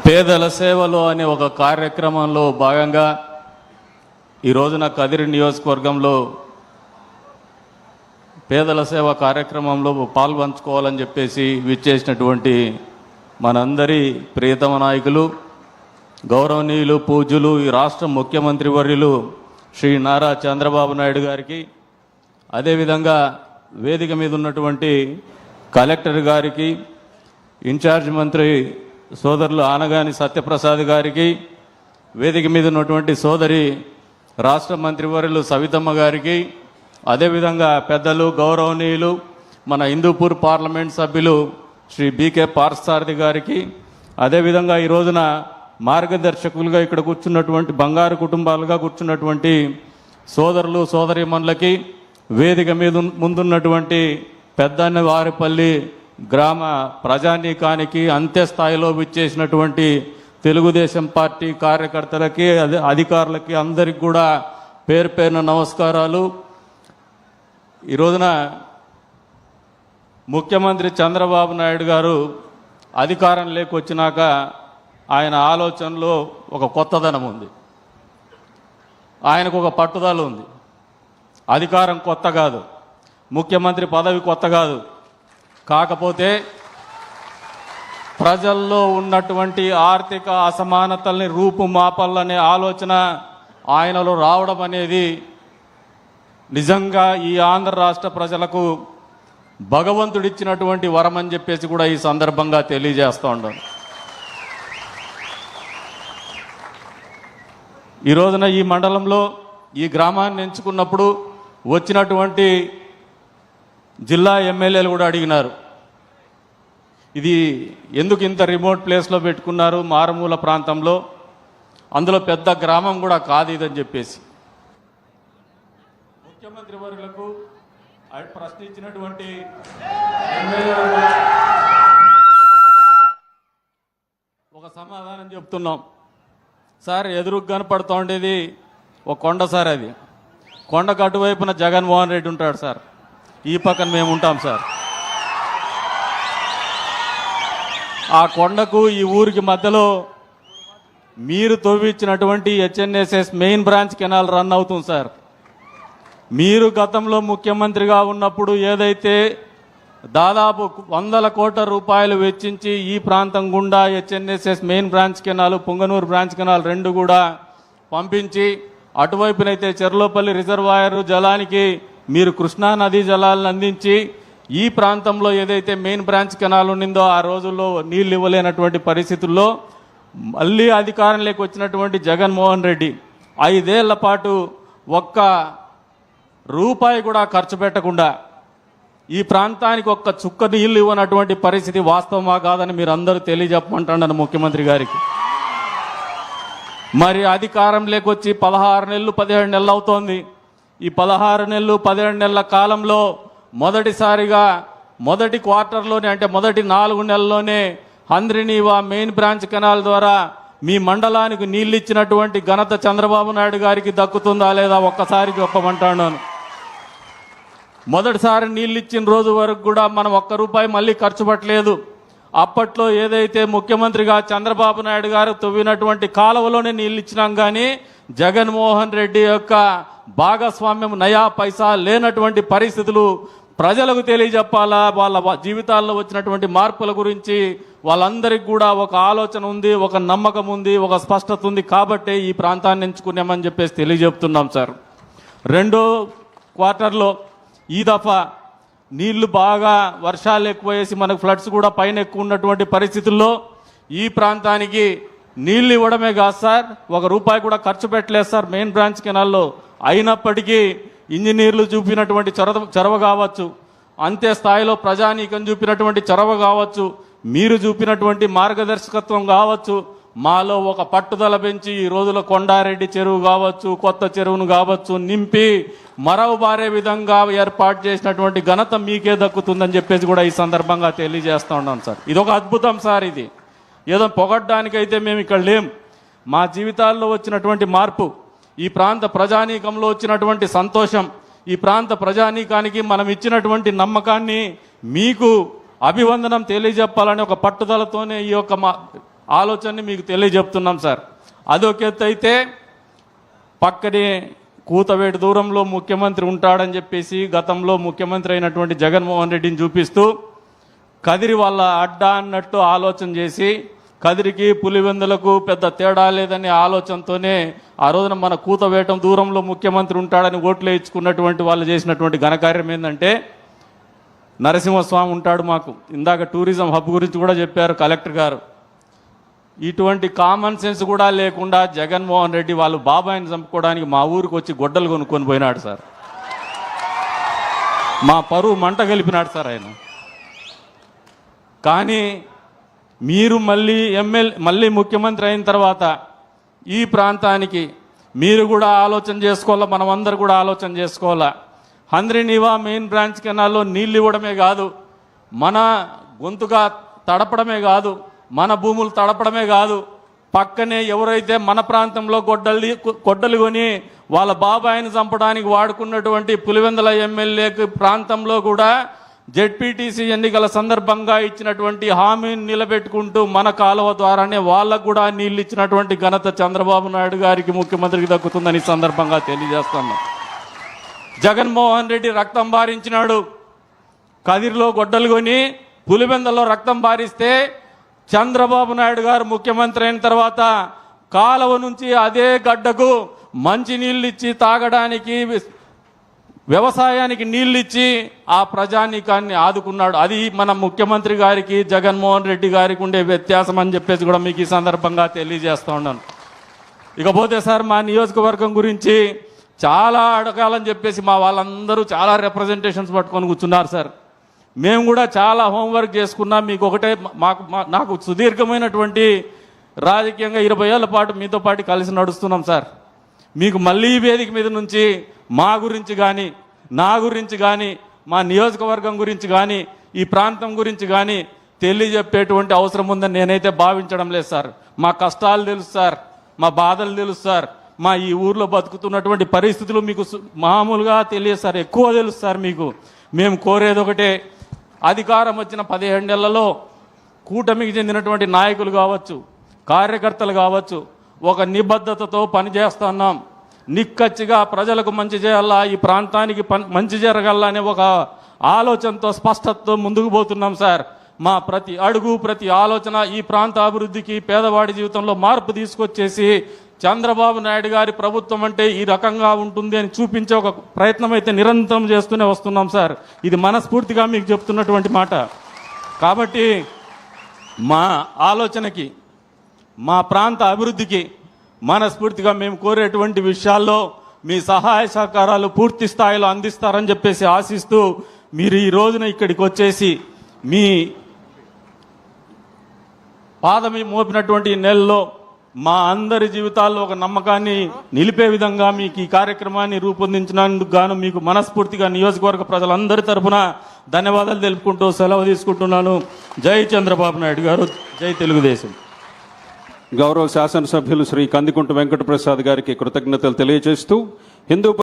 పేదల సేవలో అనే ఒక కార్యక్రమంలో భాగంగా ఈ రోజున కదిరి నియోజకవర్గంలో పేదల సేవ కార్యక్రమంలో పాల్పంచుకోవాలని చెప్పేసి విచ్చేసినటువంటి మనందరి ప్రియతమ నాయకులు గౌరవనీయులు పూజ్యులు ఈ రాష్ట్ర ముఖ్యమంత్రి వర్యులు శ్రీ నారా చంద్రబాబు నాయుడు గారికి, అదేవిధంగా వేదిక మీద ఉన్నటువంటి కలెక్టర్ గారికి, ఇన్ఛార్జ్ మంత్రి సోదరులు ఆనగాని సత్యప్రసాద్ గారికి, వేదిక మీద ఉన్నటువంటి సోదరి రాష్ట్ర మంత్రివర్యులు సవితమ్మ గారికి, అదేవిధంగా పెద్దలు గౌరవనీయులు మన హిందూపూర్ పార్లమెంట్ సభ్యులు శ్రీ బీకే పార్థసారథి గారికి, అదేవిధంగా ఈ రోజున మార్గదర్శకులుగా ఇక్కడ కూర్చున్నటువంటి బంగారు కుటుంబాలుగా కూర్చున్నటువంటి సోదరులు సోదరీమణులకి, వేదిక మీద ముందున్నటువంటి పెద్దన్న వారిపల్లి గ్రామ ప్రజానీకానికి, అంత్యస్థాయిలో విచ్చేసినటువంటి తెలుగుదేశం పార్టీ కార్యకర్తలకి, అధికారులకి అందరికి కూడా పేరు పేరున నమస్కారాలు. ఈ రోజున ముఖ్యమంత్రి చంద్రబాబు నాయుడు గారు అధికారంలోకి వచ్చినాక ఆయన ఆలోచనలో ఒక కొత్తదనం ఉంది, ఆయనకు ఒక పట్టుదల ఉంది. అధికారం కొత్త కాదు, ముఖ్యమంత్రి పదవి కొత్త కాదు, కాకపోతే ప్రజల్లో ఉన్నటువంటి ఆర్థిక అసమానతల్ని రూపుమాపాలనే ఆలోచన ఆయనలో రావడం అనేది నిజంగా ఈ ఆంధ్ర రాష్ట్ర ప్రజలకు భగవంతుడిచ్చినటువంటి వరం అని చెప్పేసి కూడా ఈ సందర్భంగా తెలియజేస్తూ ఉన్నాను. ఈ రోజున ఈ మండలంలో ఈ గ్రామాన్ని ఎంచుకున్నప్పుడు వచ్చినటువంటి జిల్లా ఎమ్మెల్యేలు కూడా అడిగినారు, ఇది ఎందుకు ఇంత రిమోట్ ప్లేస్లో పెట్టుకున్నారు, మారుమూల ప్రాంతంలో, అందులో పెద్ద గ్రామం కూడా కాదు ఇదని చెప్పేసి. ముఖ్యమంత్రి వర్యులకు ప్రశ్నించినటువంటి ఒక సమాధానం చెప్తున్నాం. సార్, ఎదురుకు కనపడుతూ ఉండేది ఒక కొండ సార్, అది కొండకు అటువైపున జగన్మోహన్ రెడ్డి ఉంటాడు సార్, ఈ పక్కన మేము ఉంటాం సార్. ఆ కొండకు ఈ ఊరికి మధ్యలో మీరు తవ్వించినటువంటి HNSS main branch canal run అవుతుంది సార్. మీరు గతంలో ముఖ్యమంత్రిగా ఉన్నప్పుడు ఏదైతే దాదాపు 100 కోట్ల రూపాయలు వెచ్చించి ఈ ప్రాంతం గుండా HNSS main branch canal, Punganur branch canal రెండు కూడా పంపించి, అటువైపునైతే చెర్లోపల్లి రిజర్వాయర్ జలానికి మీరు కృష్ణా నదీ జలాలను అందించి, ఈ ప్రాంతంలో ఏదైతే మెయిన్ బ్రాంచ్ కెనాల్ ఉండిందో ఆ రోజుల్లో నీళ్ళు ఇవ్వలేనటువంటి పరిస్థితుల్లో మళ్ళీ అధికారంలోకి వచ్చినటువంటి జగన్మోహన్ రెడ్డి 5 ఏళ్ల పాటు ఒక్క రూపాయి కూడా ఖర్చు పెట్టకుండా ఈ ప్రాంతానికి ఒక్క చుక్క నీళ్లు ఇవ్వనటువంటి పరిస్థితి వాస్తవమా కాదని మీరు అందరూ తెలియజెప్పమంటున్నాను ముఖ్యమంత్రి గారికి. మరి అధికారం లేకొచ్చి 16 నెలలు 17 నెలలు అవుతోంది. ఈ 16 నెలలు 17 నెలల కాలంలో మొదటిసారిగా మొదటి క్వార్టర్లోనే, అంటే మొదటి 4 నెలల్లోనే హంద్రినీవా మెయిన్ బ్రాంచ్ కెనాల్ ద్వారా మీ మండలానికి నీళ్ళు ఇచ్చినటువంటి ఘనత చంద్రబాబు నాయుడు గారికి దక్కుతుందా లేదా ఒక్కసారి చెప్పమంటున్నాను. మొదటిసారి నీళ్ళు ఇచ్చిన రోజు వరకు కూడా మనం ఒక్క రూపాయి మళ్ళీ ఖర్చు పెట్టలేదు. అప్పట్లో ఏదైతే ముఖ్యమంత్రిగా చంద్రబాబు నాయుడు గారు తవ్వినటువంటి కాలువలోనే నీళ్ళు ఇచ్చినాం, కానీ జగన్మోహన్ రెడ్డి యొక్క భాగస్వామ్యం నయా పైసా లేనటువంటి పరిస్థితులు ప్రజలకు తెలియజెప్పాలా, వాళ్ళ జీవితాల్లో వచ్చినటువంటి మార్పుల గురించి వాళ్ళందరికీ కూడా ఒక ఆలోచన ఉంది, ఒక నమ్మకం ఉంది, ఒక స్పష్టత ఉంది. కాబట్టే ఈ ప్రాంతాన్ని ఎంచుకున్నామని చెప్పేసి తెలియజెప్తున్నాం సార్. రెండో క్వార్టర్లో ఈ దఫా నీళ్లు బాగా వర్షాలు ఎక్కువేసి మనకు ఫ్లడ్స్ కూడా పైన ఎక్కువ ఉన్నటువంటి పరిస్థితుల్లో ఈ ప్రాంతానికి నీళ్లు ఇవ్వడమే కాదు సార్, ఒక రూపాయి కూడా ఖర్చు పెట్టలేదు సార్ మెయిన్ బ్రాంచ్ కెనాల్లో. అయినప్పటికీ ఇంజనీర్లు చూపినటువంటి చొరవ కావచ్చు, అంతే స్థాయిలో ప్రజానీకం చూపినటువంటి చొరవ కావచ్చు, మీరు చూపినటువంటి మార్గదర్శకత్వం కావచ్చు, మాలో ఒక పట్టుదల పెంచి ఈ రోజులో కొండారెడ్డి చెరువు కావచ్చు, కొత్త చెరువును కావచ్చు నింపి మరవబారే విధంగా ఏర్పాటు చేసినటువంటి ఘనత మీకే దక్కుతుందని చెప్పేసి కూడా ఈ సందర్భంగా తెలియజేస్తూ ఉన్నాం సార్. ఇదొక అద్భుతం సార్. ఇది ఏదో పొగడ్డానికైతే మేము ఇక్కడ లేం. మా జీవితాల్లో వచ్చినటువంటి మార్పు, ఈ ప్రాంత ప్రజానీకంలో వచ్చినటువంటి సంతోషం, ఈ ప్రాంత ప్రజానీకానికి మనం ఇచ్చినటువంటి నమ్మకాన్ని మీకు అభివందనం తెలియజెప్పాలని ఒక పట్టుదలతోనే ఈ యొక్క ఆలోచనని మీకు తెలియజెప్తున్నాం సార్. అదొక ఎత్తు అయితే పక్కనే కూతవేటు దూరంలో ముఖ్యమంత్రి ఉంటాడని చెప్పేసి గతంలో ముఖ్యమంత్రి అయినటువంటి జగన్మోహన్ రెడ్డిని చూపిస్తూ కదిరి వాళ్ళ అడ్డా అన్నట్టు ఆలోచన చేసి కదిరికి పులివెందులకు పెద్ద తేడా లేదనే ఆలోచనతోనే ఆ రోజున మన కూతవేటం దూరంలో ముఖ్యమంత్రి ఉంటాడని ఓట్లు వేయించుకున్నటువంటి వాళ్ళు చేసినటువంటి ఘనకార్యం ఏంటంటే నరసింహస్వామి ఉంటాడు మాకు. ఇందాక టూరిజం హబ్ గురించి కూడా చెప్పారు కలెక్టర్ గారు. ఇటువంటి కామన్ సెన్స్ కూడా లేకుండా జగన్మోహన్ రెడ్డి వాళ్ళు బాబాయిని చంపుకోవడానికి మా ఊరికి వచ్చి గొడ్డలు కొనుక్కొని పోయినాడు సార్. మా పరువు మంట కలిపినాడు సార్ ఆయన. కానీ మీరు మళ్ళీ ముఖ్యమంత్రి అయిన తర్వాత ఈ ప్రాంతానికి మీరు కూడా ఆలోచన చేసుకోవాలా, మనమందరూ కూడా ఆలోచన చేసుకోవాలా. హంద్రీనీవా మెయిన్ బ్రాంచ్ కెనాల్లో నీళ్ళు ఇవ్వడమే కాదు, మన గొంతుగా తడపడమే కాదు, మన భూములు తడపడమే కాదు, పక్కనే ఎవరైతే మన ప్రాంతంలో గొడ్డలు కొని వాళ్ళ బాబాయిని చంపడానికి వాడుకున్నటువంటి పులివెందుల ఎమ్మెల్యేకి ప్రాంతంలో కూడా జెడ్పీటీసీ ఎన్నికల సందర్భంగా ఇచ్చినటువంటి హామీని నిలబెట్టుకుంటూ మన కాలువ ద్వారానే వాళ్ళకు కూడా నీళ్ళు ఇచ్చినటువంటి ఘనత చంద్రబాబు నాయుడు గారికి ముఖ్యమంత్రికి దక్కుతుందని సందర్భంగా తెలియజేస్తున్నాం. జగన్మోహన్ రెడ్డి రక్తం బారించినాడు, కదిరిలో గొడ్డలు కొని పులివెందులో రక్తం బారిస్తే చంద్రబాబు నాయుడు గారు ముఖ్యమంత్రి అయిన తర్వాత కాలువ నుంచి అదే గడ్డకు మంచి నీళ్ళు ఇచ్చి తాగడానికి వ్యవసాయానికి నీళ్ళు ఇచ్చి ఆ ప్రజానీకాన్ని ఆదుకున్నాడు. అది మన ముఖ్యమంత్రి గారికి జగన్మోహన్ రెడ్డి గారికి ఉండే వ్యత్యాసం అని చెప్పేసి కూడా మీకు ఈ సందర్భంగా తెలియజేస్తూ ఉన్నాను. ఇకపోతే సార్ మా నియోజకవర్గం గురించి చాలా అడగాలని చెప్పేసి మా వాళ్ళందరూ చాలా రిప్రజెంటేషన్స్ పట్టుకొని కూర్చున్నారు సార్. మేము కూడా చాలా హోంవర్క్ చేసుకున్నాం. మీకు ఒకటే నాకు సుదీర్ఘమైనటువంటి రాజకీయంగా 20 ఏళ్ల పాటు మీతో పాటు కలిసి నడుస్తున్నాం సార్. మీకు మళ్ళీ వేదిక మీద నుంచి మా గురించి కానీ, నా గురించి కానీ, మా నియోజకవర్గం గురించి కానీ, ఈ ప్రాంతం గురించి కానీ తెలియజెప్పేటువంటి అవసరం ఉందని నేనైతే భావించడం లేదు సార్. మా కష్టాలు తెలుసు సార్, మా బాధలు తెలుసు సార్, మా ఈ ఊర్లో బతుకుతున్నటువంటి పరిస్థితులు మీకు మామూలుగా తెలియదు సార్, ఎక్కువ తెలుసు సార్ మీకు. మేము కోరేది ఒకటే, అధికారం వచ్చిన 15 నెలలలో కూటమికి చెందినటువంటి నాయకులు కావచ్చు, కార్యకర్తలు కావచ్చు, ఒక నిబద్ధతతో పనిచేస్తున్నాం. నిక్కచ్చిగా ప్రజలకు మంచి చేయాలా, ఈ ప్రాంతానికి మంచి జరగాల అనే ఒక ఆలోచనతో స్పష్టతతో ముందుకు పోతున్నాం సార్. మా ప్రతి అడుగు ప్రతి ఆలోచన ఈ ప్రాంత అభివృద్ధికి, పేదవాడి జీవితంలో మార్పు తీసుకొచ్చేసి చంద్రబాబు నాయుడు గారి ప్రభుత్వం అంటే ఈ రకంగా ఉంటుంది అని చూపించే ఒక ప్రయత్నం అయితే నిరంతరం చేస్తూనే వస్తున్నాం సార్. ఇది మనస్ఫూర్తిగా మీకు చెప్తున్నటువంటి మాట. కాబట్టి మా ఆలోచనకి, మా ప్రాంత అభివృద్ధికి మనస్ఫూర్తిగా మేము కోరేటువంటి విషయాల్లో మీ సహాయ సహకారాలు పూర్తి స్థాయిలో అందిస్తారని చెప్పేసి ఆశిస్తూ మీరు ఈ రోజున ఇక్కడికి వచ్చేసి మీ పాదమి మోపినటువంటి నెలలో మా అందరి జీవితాల్లో ఒక నమ్మకాన్ని నిలిపే విధంగా మీకు ఈ కార్యక్రమాన్ని రూపొందించినందుకు గాను మీకు మనస్ఫూర్తిగా నియోజకవర్గ ప్రజలందరి తరఫున ధన్యవాదాలు తెలుపుకుంటూ సెలవు తీసుకుంటున్నాను. జై చంద్రబాబు నాయుడు గారు, జై తెలుగుదేశం. గౌరవ శాసనసభ్యులు శ్రీ కందికుంట వెంకటప్రసాద్ గారికి కృతజ్ఞతలు తెలియజేస్తూ హిందూ